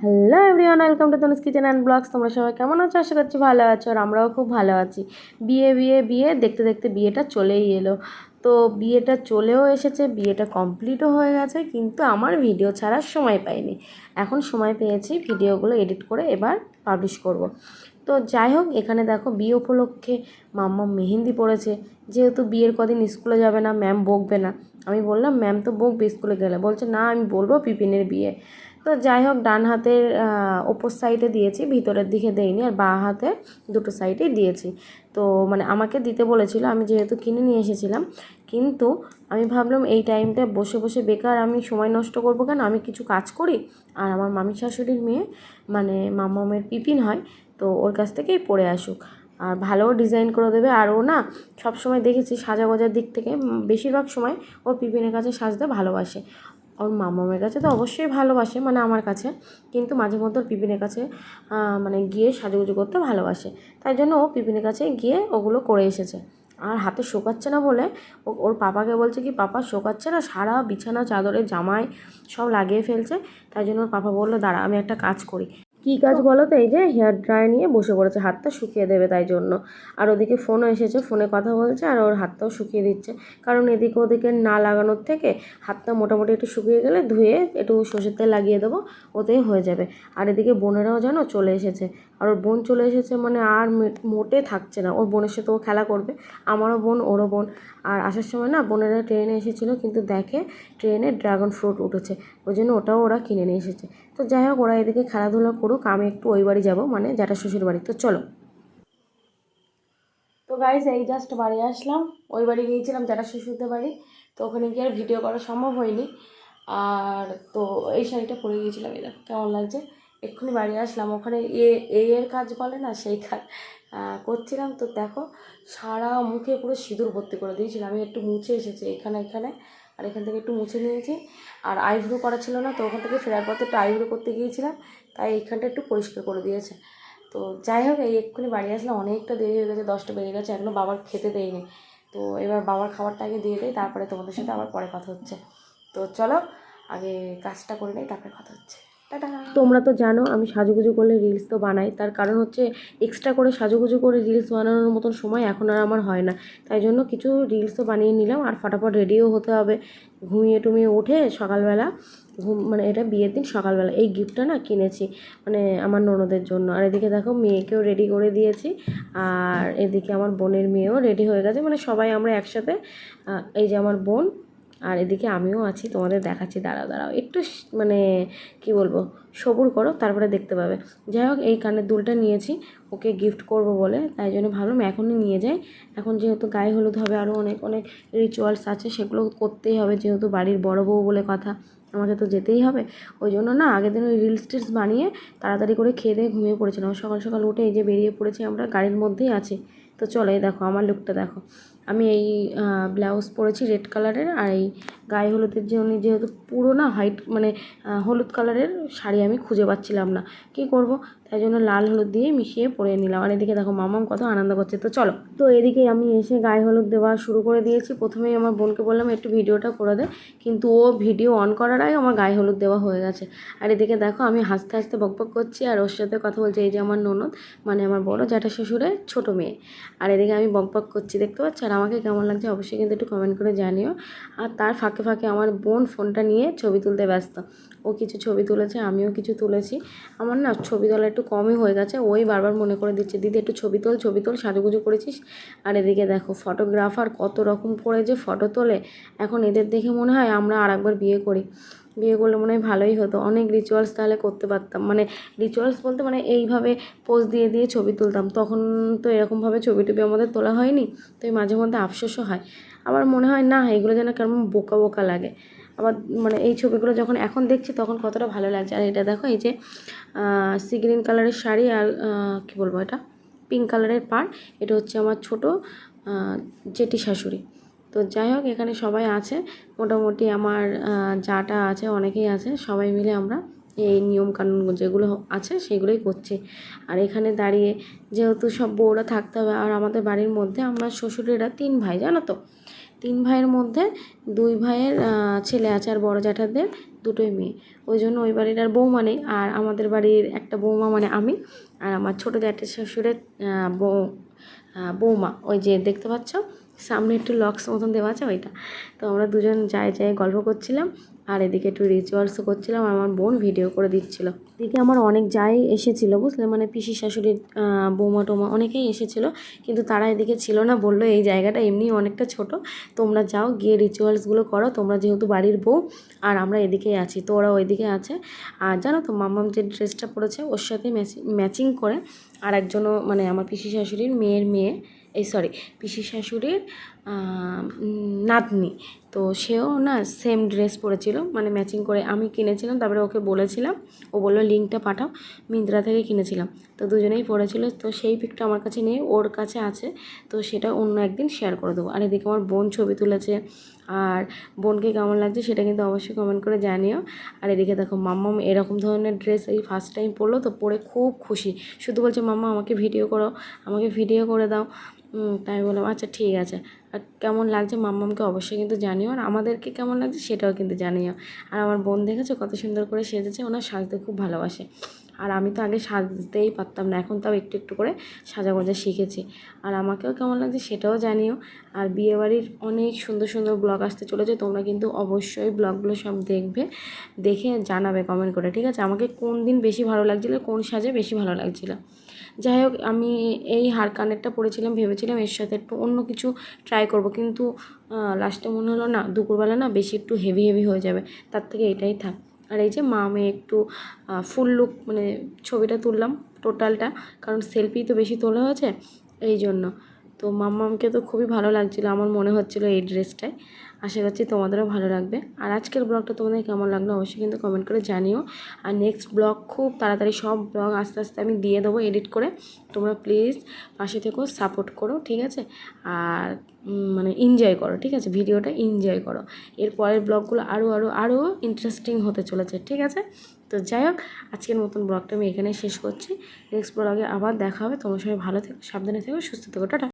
Hello everyone, welcome to Tanuj kitchen and blogs. তোমরা সবাই কেমন আছো? আশা করছি ভালো আছো, আর আমরাও খুব ভালো আছি। বিয়ে দেখতে দেখতে বিয়েটা চলেই এলো। তো বিয়েটা চলেও এসেছে, বিয়েটা কমপ্লিটও হয়ে গেছে, কিন্তু আমার ভিডিও ছাড়ার সময় পাইনি। এখন সময় পেয়েছি, ভিডিওগুলো এডিট করে এবার পাবলিশ করব। তো যাই হোক, এখানে দেখো বিয়ে উপলক্ষে মাম্মা মেহেন্দি পড়েছে। যেহেতু বিয়ের কদিন স্কুলে যাবে না, ম্যাম বকবে না। আমি বললাম ম্যাম তো বকবে স্কুলে গেলে, বলছে না আমি বলবো পিপিনের বিয়ে। তো যাই হোক, ডান হাতের ওপর সাইডে দিয়েছি, ভিতরের দিকে দেইনি, আর বাঁ হাতে দুটো সাইডেই দিয়েছি। তো মানে আমাকে দিতে বলেছিল, আমি যেহেতু কিনে নিয়ে এসেছিলাম, কিন্তু আমি ভাবলাম এই টাইমটা বসে বসে বেকার আমি সময় নষ্ট করবো কেন, আমি কিছু কাজ করি। আর আমার মামি শাশুড়ির মেয়ে মানে মামামের পিপিন হয়, তো ওর কাছ থেকেই পড়ে আসুক, আর ভালো ডিজাইন করে দেবে। আর ও না সবসময় দেখেছি সাজাগোজার দিক থেকে বেশিরভাগ সময় ও পিপিনের কাছে সাজতে ভালোবাসে। ওর মামামের কাছে তো অবশ্যই ভালোবাসে, মানে আমার কাছে, কিন্তু মাঝে মধ্যে ওর পিপিনের কাছে মানে গিয়ে সাজুগুজু করতে ভালোবাসে। তাই জন্য ও পিপিনের কাছে গিয়ে ওগুলো করে এসেছে। আর হাতে শোকাচ্ছে না বলে ওর পাপাকে বলছে কি, পাপা শোকাচ্ছে না, সারা বিছানা চাদরে জামায় সব লাগিয়ে ফেলছে। তাই জন্য ওর পাপা বললো দাঁড়া আমি একটা কাজ করি। কী কাজ বলো তো? এই যে হেয়ার ড্রায়ার নিয়ে বসে পড়েছে, হাতটা শুকিয়ে দেবে তাই জন্য। আর ওদিকে ফোনও এসেছে, ফোনে কথা বলছে আর ওর হাতটাও শুকিয়ে দিচ্ছে। কারণ এদিকে ওদিকে না লাগানোর থেকে হাতটা মোটামুটি একটু শুকিয়ে গেলে ধুয়ে একটু সর্ষের তেল লাগিয়ে দেবো, ওতেই হয়ে যাবে। আর এদিকে বোনেরাও যেন চলে এসেছে, আর ওর বোন চলে এসেছে মানে আর মোটে থাকছে না। ওর বোনের সাথে ও খেলা করবে, আমারও বোন ওরও বোন। আর আসার সময় না বোনেরা ট্রেনে এসেছিলো, কিন্তু দেখে ট্রেনে ড্রাগন ফ্রুট উঠেছে, ওই জন্য ওটাও ওরা কিনে নিয়ে এসেছে। তো যাই হোক, ওরা এদিকে খেলাধুলা করুক, আমি একটু ওই বাড়ি যাবো, মানে জ্যাঠা শ্বশুর বাড়ি। তো চলো। তো গাইজ এই জাস্ট বাড়ি আসলাম, ওই বাড়ি গিয়েছিলাম জ্যাঠা শ্বশুরদের বাড়ি। তো ওখানে গিয়ে আর ভিডিও করা সম্ভব হয়নি। আর তো এই শাড়িটা পরে গিয়েছিলাম, এটা কেমন লাগছে। এক্ষুনি বাড়ি আসলাম, ওখানে এর কাজ বলে না, সেই কাজ করছিলাম। তো দেখো সারা মুখে পুরো সিঁদুর ভর্তি করে দিয়েছিলাম। আমি একটু মুছে এসেছি এখানে এখানে, আর এখান থেকে একটু মুছে নিয়েছি। আর আইব্রো করা ছিল না, তো ওখান থেকে ফেরার পথে একটু আইব্রো করতে গিয়েছিলাম, তাই এইখানটা একটু পরিষ্কার করে দিয়েছে। তো যাই হোক, এই এক্ষুনি বাড়ি আসলাম, অনেকটা দেরি হয়ে গেছে, 10টা বেজে গেছে, এখনও বাবার খেতে দেয়নি। তো এবার বাবার খাবারটা আগে দিয়ে দেয়, তারপরে তোমাদের সাথে আবার পরে কথা হচ্ছে। তো চলো আগে কাজটা করে নেই, তারপরে কথা হচ্ছে। টাটা। তোমরা তো জানো আমি সাজুগুজু করলে রিলস তো বানাই, তার কারণ হচ্ছে এক্সট্রা করে সাজুগুজু করে রিলস বানানোর মতন সময় এখন আর আমার হয় না। তাই জন্য কিছু রিলসও বানিয়ে নিলাম, আর ফটাফট রেডিও হতে হবে। ঘুমিয়ে টুমিয়ে উঠে সকালবেলা মানে এটা বিয়ের দিন সকালবেলা এই গিফটটা না কিনেছি, মানে আমার ননদের জন্য। আর এদিকে দেখো মেয়েকেও রেডি করে দিয়েছি, আর এদিকে আমার বোনের মেয়েও রেডি হয়ে গেছে, মানে সবাই আমরা একসাথে। এই যে আমার বোন, আর এদিকে আমিও আছি, তোমাদের দেখাচ্ছি, দাঁড়াও দাঁড়াও একটু মানে কি বলবো, সবুর করো তারপরে দেখতে পাবে। যাই হোক, এই কানের দুলটা নিয়েছি ওকে গিফট করব বলে, তাই জন্য ভাবলাম এখনই নিয়ে যাই। এখন যেহেতু গায়ে হলুদ হবে, আরও অনেক অনেক রিচুয়ালস আছে, সেগুলো করতেই হবে, যেহেতু বাড়ির বড় বউ বলে কথা, আমাকে তো যেতেই হবে। ওই জন্য না আগের দিন ওই রিলস টিলস বানিয়ে তাড়াতাড়ি করে খেয়ে দিয়ে ঘুমিয়ে পড়েছিলাম। সকাল সকাল উঠে এই যে বেরিয়ে পড়েছি, আমরা গাড়ির মধ্যেই আছি। তো চলো, এই দেখো আমার লুকটা দেখো। আমি এই ব্লাউজ পরেছি রেড কালারের, আর এই গায়ে হলুদের জন্য যেহেতু পুরো না হোয়াইট মানে হলুদ কালারের শাড়ি আমি খুঁজে পাচ্ছিলাম না, কী করব, তাই জন্য লাল হলুদ দিয়ে মিশিয়ে পরে নিলাম। আর এদিকে দেখো মামাম কত আনন্দ করছে। তো চলো, তো এদিকে আমি এসে গায়ে হলুদ দেওয়া শুরু করে দিয়েছি। প্রথমেই আমার বোনকে বললাম একটু ভিডিওটা করে দে, কিন্তু ও ভিডিও অন করার আগে আমার গায়ে হলুদ দেওয়া হয়ে গেছে। আর এদিকে দেখো আমি হাসতে হাসতে বকবক করছি, আর ওর সাথে কথা বলছি, এই যে আমার ননদ, মানে আমার বড় জ্যাঠা শ্বশুরের ছোটো মেয়ে। আর এদিকে আমি বকবক করছি, দেখতে পাচ্ছ। আর আমাকে কেমন লাগছে অবশ্যই কিন্তু একটু কমেন্ট করে জানিও। আর তার ফাঁকে ফাঁকে আমার বোন ফোনটা নিয়ে ছবি তুলতে ব্যস্ত, ও কিছু ছবি তুলেছে, আমিও কিছু তুলেছি। আমার না ছবি তোলা একটু কমই হয়ে গেছে, ওই বারবার মনে করে দিচ্ছে দিদি একটু ছবি তোল ছবি তোল, সাজুগুজু করেছিস। আর এদিকে দেখো ফটোগ্রাফার কত রকম করে যে ফটো তোলে, এখন এদের দেখে মনে হয় আমরা আরেকবার বিয়ে করি, বিয়ে করলে মনে হয় ভালোই হতো, অনেক রিচুয়ালস তাহলে করতে পারতাম। মানে রিচুয়ালস বলতে মানে এইভাবে পোজ দিয়ে দিয়ে ছবি তুলতাম, তখন তো এরকমভাবে ছবি টবি আমাদের তোলা হয়নি। তো এই মাঝে মধ্যে আফসোসও হয়, আবার মনে হয় না এগুলো যেন কেমন বোকা বোকা লাগে। আবার মানে এই ছবিগুলো যখন এখন দেখছি তখন কতটা ভালো লাগছে। আর এটা দেখো, এই যে সি গ্রিন কালারের শাড়ি, আর কী বলবো, এটা পিঙ্ক কালারের পাড়, এটা হচ্ছে আমার ছোটো জেঠি শাশুড়ি। তো যাই হোক, এখানে সবাই আছে মোটামুটি, আমার যাটা আছে অনেকেই আছে, সবাই মিলে আমরা এই নিয়মকানুন যেগুলো আছে সেগুলোই করছি। আর এখানে দাঁড়িয়ে যেহেতু সব বউরা থাকতে হবে, আর আমাদের বাড়ির মধ্যে আমার শ্বশুরেরা 3 ভাই, জানো তো, 3 ভাইয়ের মধ্যে 2 ভাইয়ের ছেলে আছে, আর বড় জ্যাঠাদের দুটোই মেয়ে, ওই জন্য ওই বাড়ির আর বৌমা নেই, আর আমাদের বাড়ির একটা বৌমা মানে আমি, আর আমার ছোটো জ্যাঠের শ্বশুরের বৌমা, ওই যে দেখতে পাচ্ছ সামনে একটু লক্স মতন দেওয়া আছে ওইটা। তো আমরা দুজন যাই গল্প করছিলাম, আর এদিকে একটু রিচুয়ালসও করছিলাম, আর আমার বোন ভিডিও করে দিচ্ছিল। এদিকে আমার অনেক যাই এসেছিলো বুঝলে, মানে পিসি শাশুড়ির বৌমা টোমা অনেকেই এসেছিলো, কিন্তু তারা এদিকে ছিল না, বললো এই জায়গাটা এমনি অনেকটা ছোট, তোমরা যাও গিয়ে রিচুয়ালসগুলো করো, তোমরা যেহেতু বাড়ির বউ, আর আমরা এদিকেই আছি। তো ওরা ওইদিকে আছে। আর জানো তো মাম্মাম যে ড্রেসটা পরেছে ওর সাথে ম্যাচিং করে আর একজনও, মানে আমার পিসি শাশুড়ির মেয়ে, পিসি শাশুড়ির নাতনি, তো সেও না সেম ড্রেস পরেছিল, মানে ম্যাচিং করে আমি কিনেছিলাম, তারপরে ওকে বলেছিলাম, ও বললো লিঙ্কটা পাঠাও, মিন্ত্রা থেকে কিনেছিলাম। তো দুজনেই পরেছিল, তো সেই পিকটা আমার কাছে নেই, ওর কাছে আছে, তো সেটা অন্য একদিন শেয়ার করে দেবো। আর এদিকে আমার বোন ছবি তুলেছে, আর বোনকে কেমন লাগছে সেটা কিন্তু অবশ্যই কমেন্ট করে জানিও। আর এদিকে দেখো মাম্মাম এরকম ধরনের ড্রেস এই ফার্স্ট টাইম পরলো, তো পরে খুব খুশি, শুধু বলছে মাম্মা আমাকে ভিডিও করো, আমাকে ভিডিও করে দাও। তাই বললাম আচ্ছা ঠিক আছে। আর কেমন লাগছে মাম্মামকে অবশ্যই কিন্তু জানিও, আর আমাদেরকে কেমন লাগছে সেটাও কিন্তু জানিও। আর আমার বোন দেখেছো কত সুন্দর করে সেজেছে, ওনার সাজতে খুব ভালোবাসে, আর আমি তো আগে সাজতেই পারতাম না, এখন তাও একটু একটু করে সাজাগোজা শিখেছি। আর আমাকেও কেমন লাগছে সেটাও জানিও। আর বিয়েবাড়ির অনেক সুন্দর সুন্দর ব্লগ আসতে চলেছে, তোমরা কিন্তু অবশ্যই ব্লগগুলো সব দেখবে, দেখে জানাবে কমেন্ট করে, ঠিক আছে? আমাকে কোন দিন বেশি ভালো লাগছিলো, কোন সাজে বেশি ভালো লাগছিলো। যাই হোক, আমি এই হার কানেরটা পরেছিলাম, ভেবেছিলাম এর সাথে একটু অন্য কিছু ট্রাই করব, কিন্তু লাস্টে মনে হলো না দুপুরবেলা না বেশি একটু হেভি হয়ে যাবে, তার থেকে এটাই থাক। আর এই যে মা মেয়ে একটু ফুল লুক মানে ছবিটা তুললাম টোটালটা, কারণ সেলফি তো বেশি তোলা হয়েছে এই জন্য। তো মাম্মামকে তো খুবই ভালো লাগছিলো, আমার মনে হচ্ছিলো এই ড্রেসটায়। আশা করছি তোমাদেরও ভালো লাগবে। আর আজকের ব্লগটা তোমাদের কেমন লাগলো অবশ্যই কিন্তু কমেন্ট করে জানিও। আর নেক্সট ব্লগ খুব তাড়াতাড়ি, সব ব্লগ আস্তে আস্তে আমি দিয়ে দেবো এডিট করে, তোমরা প্লিজ পাশে থেকো, সাপোর্ট করো, ঠিক আছে? আর মানে এনজয় করো, ঠিক আছে? ভিডিওটা এনজয় করো, এর পরের ব্লগগুলো আরও ইন্টারেস্টিং হতে চলেছে, ঠিক আছে? তো যাই হোক, আজকের মতন ব্লগটা আমি এখানে শেষ করছি। নেক্সট ব্লগে আবার দেখা হবে। তোমার সবাই ভালো থেকো, সাবধানে থেকো, সুস্থ থেকো, টাটা।